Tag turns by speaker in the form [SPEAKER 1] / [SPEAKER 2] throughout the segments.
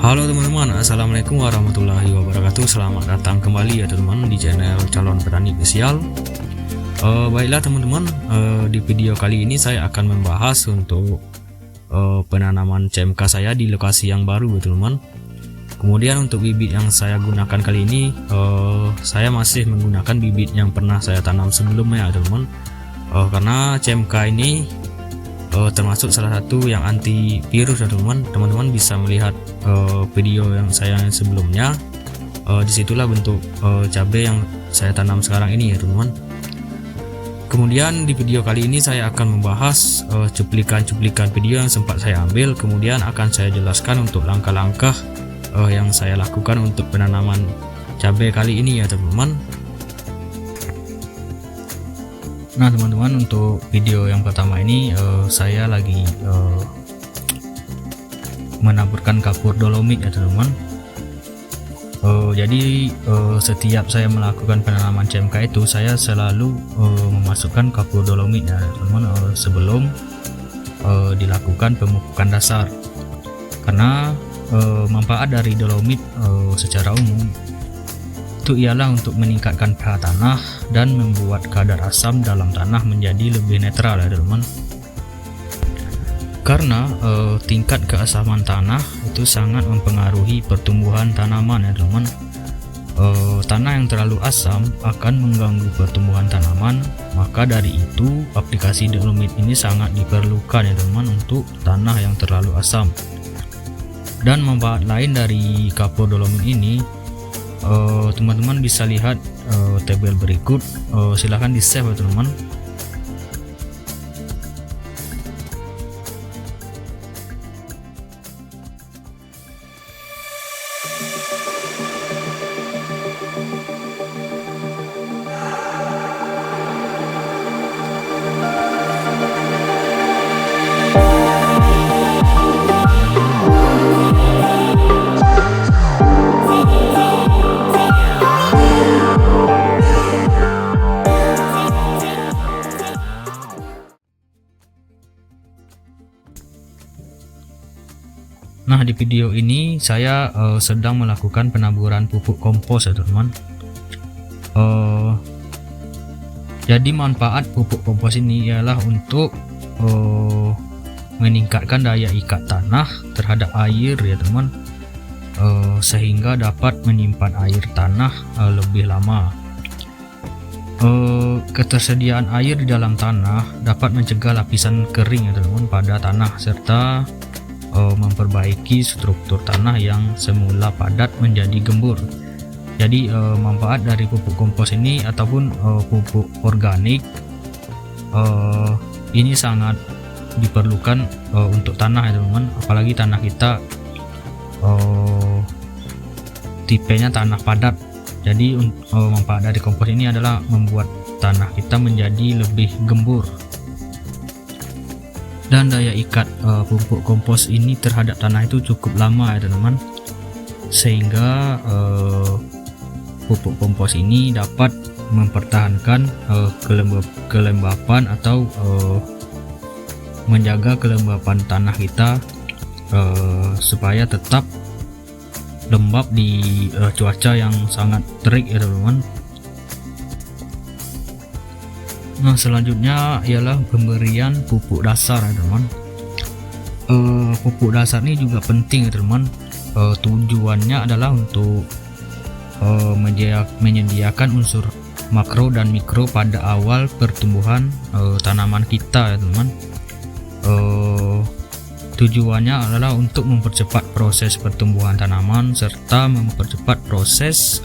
[SPEAKER 1] Halo teman-teman, assalamualaikum warahmatullahi wabarakatuh. Selamat datang kembali ya teman-teman di channel Calon Petani Official. Baiklah teman-teman, di video kali ini saya akan membahas untuk penanaman CMK saya di lokasi yang baru ya teman-teman. Kemudian untuk bibit yang saya gunakan kali ini, saya masih menggunakan bibit yang pernah saya tanam sebelumnya ya teman-teman. Karena CMK ini termasuk salah satu yang anti virus ya teman-teman. Teman-teman bisa melihat video yang saya sebelumnya, disitulah bentuk cabai yang saya tanam sekarang ini ya teman-teman. Kemudian di video kali ini saya akan membahas cuplikan-cuplikan video yang sempat saya ambil, kemudian akan saya jelaskan untuk langkah-langkah yang saya lakukan untuk penanaman cabai kali ini ya teman-teman. Nah teman-teman, untuk video yang pertama ini saya lagi menaburkan kapur dolomit ya teman-teman. Jadi setiap saya melakukan penanaman CMK itu saya selalu memasukkan kapur dolomit ya teman-teman, sebelum dilakukan pemupukan dasar. Karena manfaat dari dolomit secara umum itu ialah untuk meningkatkan pH tanah dan membuat kadar asam dalam tanah menjadi lebih netral ya teman-teman. Karena tingkat keasaman tanah itu sangat mempengaruhi pertumbuhan tanaman ya teman-teman. Tanah yang terlalu asam akan mengganggu pertumbuhan tanaman, maka dari itu aplikasi dolomit ini sangat diperlukan ya teman-teman untuk tanah yang terlalu asam. Dan manfaat lain dari kapur dolomit ini, teman-teman bisa lihat tabel berikut. Silahkan di save ya teman-teman. Nah di video ini saya sedang melakukan penaburan pupuk kompos ya teman-teman. Jadi manfaat pupuk kompos ini ialah untuk meningkatkan daya ikat tanah terhadap air ya teman, sehingga dapat menyimpan air tanah lebih lama. Ketersediaan air di dalam tanah dapat mencegah lapisan kering ya teman-teman pada tanah, serta memperbaiki struktur tanah yang semula padat menjadi gembur. Jadi manfaat dari pupuk kompos ini ataupun pupuk organik ini sangat diperlukan untuk tanah ya teman-teman, apalagi tanah kita tipenya tanah padat. Jadi manfaat dari kompos ini adalah membuat tanah kita menjadi lebih gembur. Dan daya ikat pupuk kompos ini terhadap tanah itu cukup lama ya teman-teman, sehingga pupuk kompos ini dapat mempertahankan kelembapan atau menjaga kelembapan tanah kita supaya tetap lembab di cuaca yang sangat terik ya teman-teman. Nah selanjutnya ialah pemberian pupuk dasar ya teman-teman. Pupuk dasar ini juga penting ya teman-teman. Tujuannya adalah untuk menyediakan unsur makro dan mikro pada awal pertumbuhan tanaman kita ya teman-teman. Tujuannya adalah untuk mempercepat proses pertumbuhan tanaman serta mempercepat proses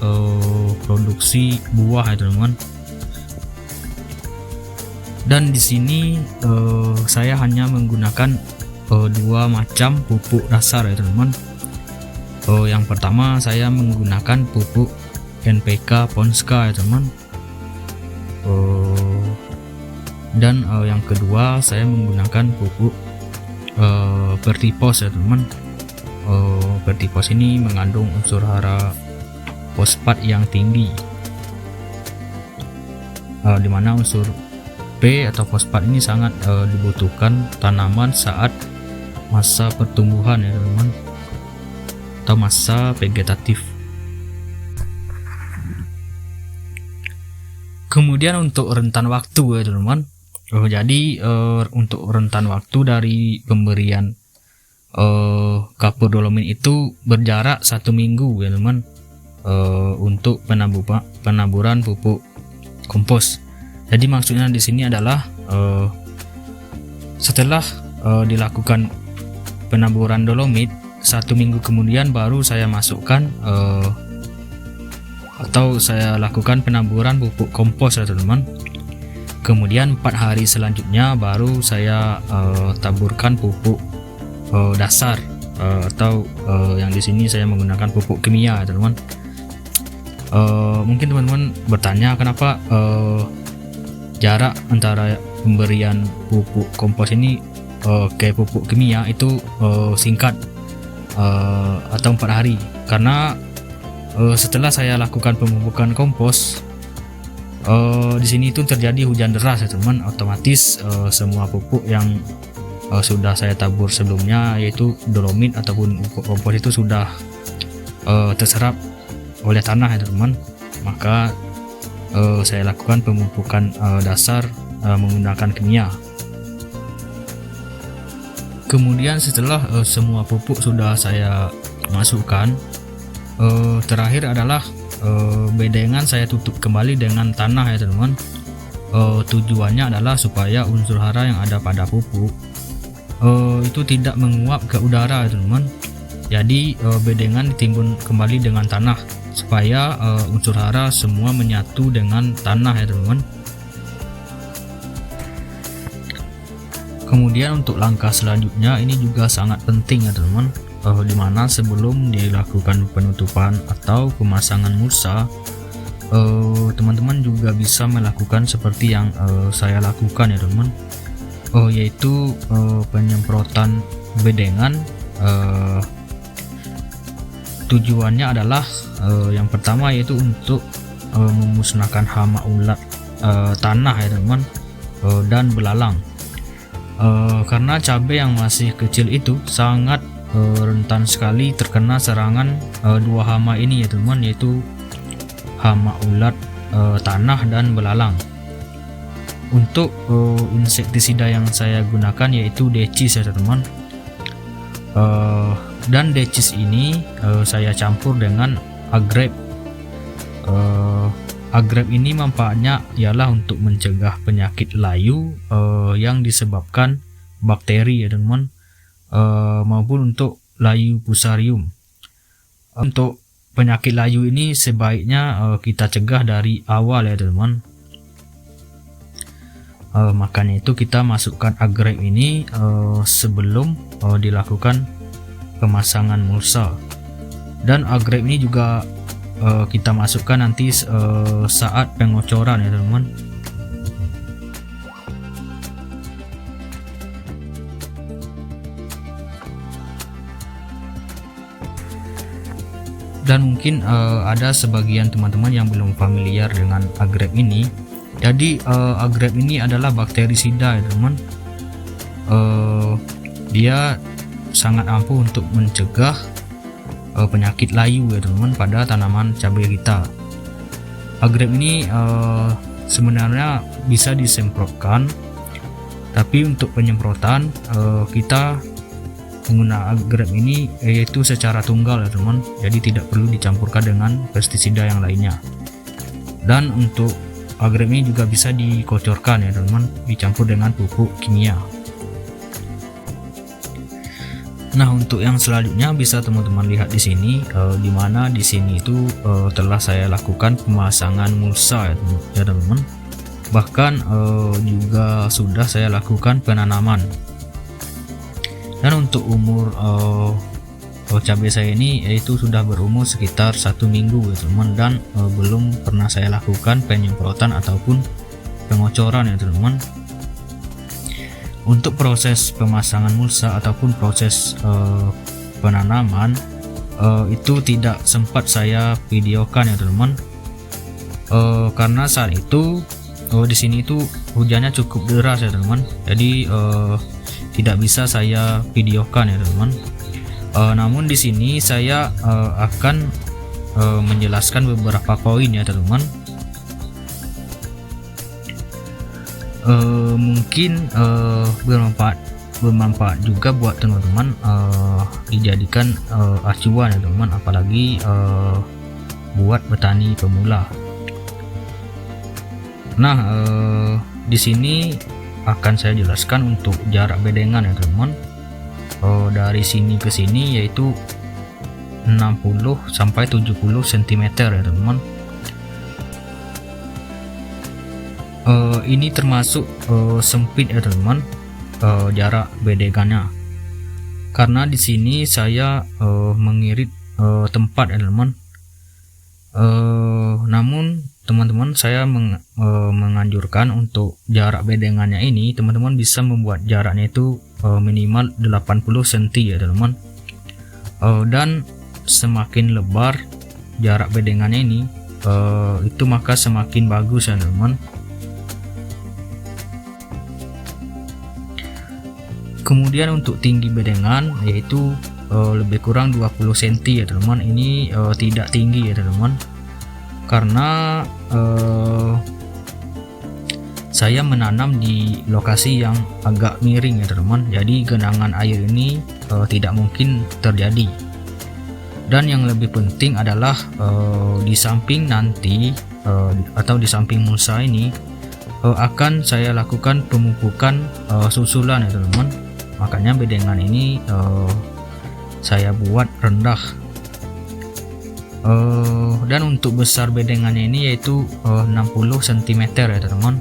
[SPEAKER 1] produksi buah ya teman-teman. Dan di sini saya hanya menggunakan dua macam pupuk dasar ya teman-teman. Yang pertama saya menggunakan pupuk NPK Ponska ya teman. Dan yang kedua saya menggunakan pupuk Vertipos ya teman. Vertipos ini mengandung unsur hara fosfat yang tinggi, dimana unsur P atau fosfat ini sangat dibutuhkan tanaman saat masa pertumbuhan ya teman-teman. atau masa vegetatif. Kemudian untuk rentan waktu ya teman-teman. Jadi untuk rentan waktu dari pemberian kapur dolomin itu berjarak 1 minggu ya teman-teman, untuk penaburan pupuk kompos. Jadi maksudnya di sini adalah setelah dilakukan penaburan dolomit 1 minggu kemudian baru saya masukkan atau saya lakukan penaburan pupuk kompos ya teman-teman. Kemudian 4 hari selanjutnya baru saya taburkan pupuk dasar atau yang di sini saya menggunakan pupuk kimia ya teman-teman. Mungkin teman-teman bertanya kenapa jarak antara pemberian pupuk kompos ini ke pupuk kimia itu singkat atau 4 hari, karena setelah saya lakukan pemupukan kompos di sini itu terjadi hujan deras ya teman, otomatis semua pupuk yang sudah saya tabur sebelumnya yaitu dolomit ataupun pupuk kompos itu sudah terserap oleh tanah ya teman, maka saya lakukan pemupukan dasar menggunakan kimia. Kemudian setelah semua pupuk sudah saya masukkan, terakhir adalah bedengan saya tutup kembali dengan tanah ya teman-teman. Tujuannya adalah supaya unsur hara yang ada pada pupuk itu tidak menguap ke udara ya teman-teman. Jadi bedengan ditimbun kembali dengan tanah supaya unsur hara semua menyatu dengan tanah ya teman-teman. Kemudian untuk langkah selanjutnya ini juga sangat penting ya teman-teman, dimana sebelum dilakukan penutupan atau pemasangan mulsa, teman-teman juga bisa melakukan seperti yang saya lakukan ya teman-teman, yaitu penyemprotan bedengan. Tujuannya adalah yang pertama yaitu untuk memusnahkan hama ulat tanah ya teman-teman, dan belalang. Karena cabai yang masih kecil itu sangat rentan sekali terkena serangan dua hama ini ya teman-teman, yaitu hama ulat tanah dan belalang. Untuk insektisida yang saya gunakan yaitu decis ya teman-teman, dan decis ini saya campur dengan agrep. Agrep ini manfaatnya ialah untuk mencegah penyakit layu yang disebabkan bakteri ya teman-teman, maupun untuk layu fusarium. Untuk penyakit layu ini sebaiknya kita cegah dari awal ya teman-teman. Makanya itu kita masukkan agrep ini sebelum dilakukan pemasangan mulsa, dan agrep ini juga kita masukkan nanti saat pengocoran ya teman-teman. Dan mungkin ada sebagian teman-teman yang belum familiar dengan agrep ini. Jadi agrep ini adalah bakterisida ya teman-teman. Dia sangat ampuh untuk mencegah penyakit layu ya teman-teman pada tanaman cabai kita. Agrep ini sebenarnya bisa disemprotkan, tapi untuk penyemprotan kita menggunakan agrep ini yaitu secara tunggal ya teman, jadi tidak perlu dicampurkan dengan pestisida yang lainnya. Dan untuk agrep ini juga bisa dikocorkan ya teman, dicampur dengan pupuk kimia. Nah, untuk yang selanjutnya bisa teman-teman lihat di sini, di mana di sini itu telah saya lakukan pemasangan mulsa ya teman-teman. Bahkan juga sudah saya lakukan penanaman. Dan untuk umur cabai saya ini yaitu sudah berumur sekitar 1 minggu ya teman-teman, dan belum pernah saya lakukan penyemprotan ataupun pengocoran ya teman-teman. Untuk proses pemasangan mulsa ataupun proses penanaman itu tidak sempat saya videokan ya teman-teman, karena saat itu di sini itu hujannya cukup deras ya teman-teman, jadi tidak bisa saya videokan ya teman-teman. Namun di sini saya akan menjelaskan beberapa poin ya teman-teman. Mungkin bermanfaat juga buat teman-teman dijadikan acuan ya teman-teman, apalagi buat petani pemula. Nah, di sini akan saya jelaskan untuk jarak bedengan ya teman-teman. Dari sini ke sini yaitu 60 sampai 70 cm ya teman-teman. Ini termasuk sempit ya teman-teman, jarak bedengannya, karena di sini saya mengirit tempat ya teman-teman. Namun teman-teman, saya menganjurkan untuk jarak bedengannya ini teman-teman bisa membuat jaraknya itu minimal 80 cm ya teman-teman. Dan semakin lebar jarak bedengannya ini itu maka semakin bagus ya teman-teman. Kemudian untuk tinggi bedengan yaitu lebih kurang 20 cm ya teman-teman. Ini tidak tinggi ya teman-teman, karena saya menanam di lokasi yang agak miring ya teman-teman, jadi genangan air ini tidak mungkin terjadi. Dan yang lebih penting adalah di samping nanti atau di samping mulsa ini akan saya lakukan pemupukan susulan ya teman-teman. Makanya bedengan ini saya buat rendah. Dan untuk besar bedengannya ini yaitu 60 cm ya teman-teman.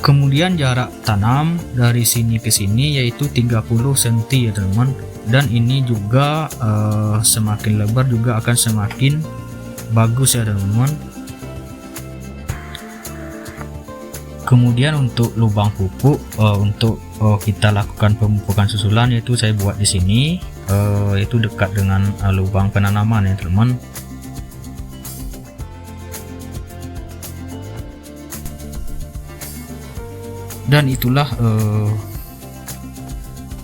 [SPEAKER 1] Kemudian jarak tanam dari sini ke sini yaitu 30 cm ya teman-teman. Dan ini juga semakin lebar juga akan semakin bagus ya teman-teman. Kemudian untuk lubang pupuk untuk kita lakukan pemupukan susulan yaitu saya buat di sini, yaitu dekat dengan lubang penanaman ya teman-teman. Dan itulah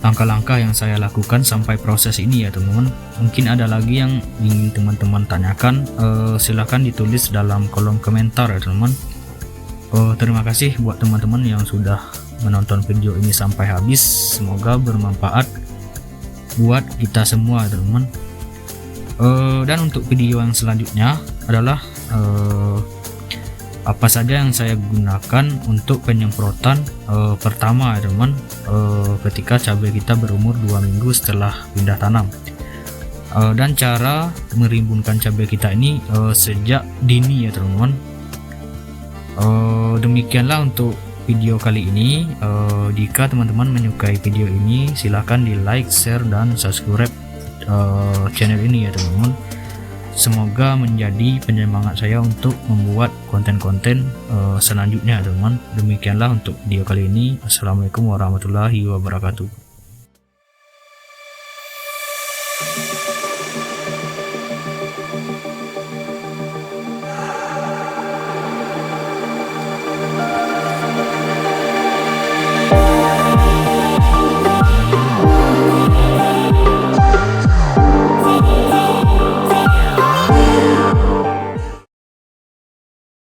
[SPEAKER 1] langkah-langkah yang saya lakukan sampai proses ini ya teman-teman. Mungkin ada lagi yang ingin teman-teman tanyakan, silahkan ditulis dalam kolom komentar ya teman-teman. Terima kasih buat teman-teman yang sudah menonton video ini sampai habis. Semoga bermanfaat buat kita semua teman-teman. Dan untuk video yang selanjutnya adalah apa saja yang saya gunakan untuk penyemprotan pertama ya teman-teman, ketika cabai kita berumur 2 minggu setelah pindah tanam, dan cara merimbunkan cabai kita ini sejak dini ya teman-teman. Demikianlah untuk video kali ini. Jika teman-teman menyukai video ini, silahkan di like, share, dan subscribe channel ini ya teman-teman. Semoga menjadi penyemangat saya untuk membuat konten-konten selanjutnya teman-teman. Demikianlah untuk video kali ini. Assalamualaikum warahmatullahi wabarakatuh.